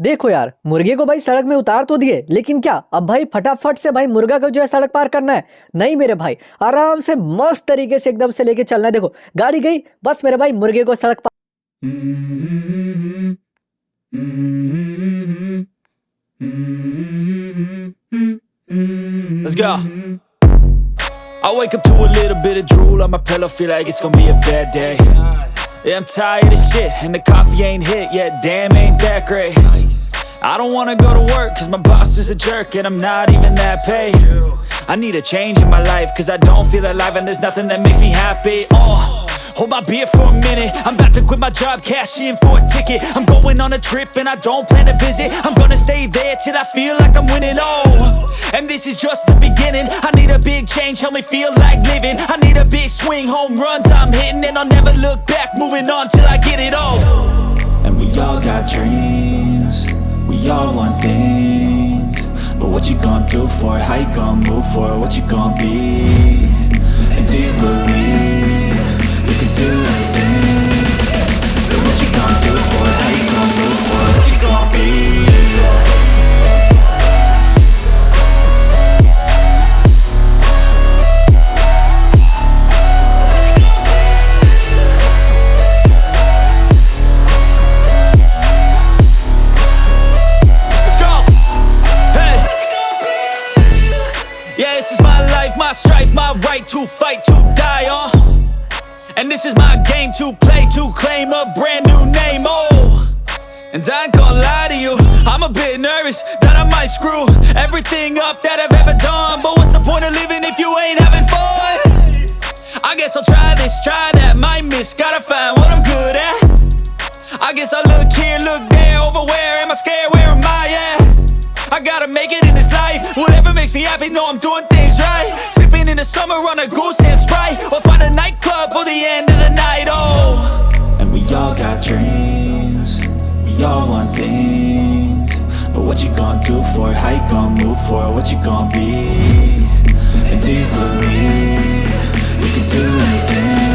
देखो यार, मुर्गे को भाई सड़क में उतार तो दिए, लेकिन क्या अब भाई फटाफट से भाई मुर्गा को जो है सड़क पार करना है? नहीं मेरे भाई, आराम से मस्त तरीके से एकदम से लेके चलना है। देखो गाड़ी गई, बस मेरे भाई मुर्गे को सड़क पार। Let's go. I wake up to a little bit of drool on my pillow, feel like it's gonna be a bad day. Yeah, I'm tired of shit, and the coffee ain't hit yet, damn ain't that great. I don't wanna go to work, cause my boss is a jerk, and I'm not even that paid. I need a change in my life, cause I don't feel alive, and there's nothing that makes me happy. Hold my beer for a minute, I'm about to quit my job, cash in for a ticket. I'm going on a trip and I don't plan to visit. I'm gonna stay there till I feel like I'm winning, and this is just the beginning. I need a big change, help me feel like living. I need a big swing, home runs I'm hitting, and I'll never look back, moving on till I get it all. And we all got dreams, we all want things, but what you gonna do for it? How you gonna move for it? What you gonna be? And do you believe you can do anything? But what you gonna do for it? How you gonna move for it? What you gonna be? Let's go! Hey! Yeah, this is my life, my strife, my right to fight, to die, and this is my game to play, to claim a brand new name, and I ain't gonna lie to you, I'm a bit nervous that I might screw everything up that I've ever done. But what's the point of living if you ain't having fun? I guess I'll try this, try that, might miss, gotta find what I'm good at. I guess I look here, look there, over where am I scared, where am I at? I gotta make it in this life, whatever makes me happy, know I'm doing things right. Sipping in the summer on a goose and Sprite, or find a nightclub for the end of the night, and we all got dreams, we all want things, but what you gonna do for it? How you gonna move for it? What you gonna be? And do you believe you can do anything?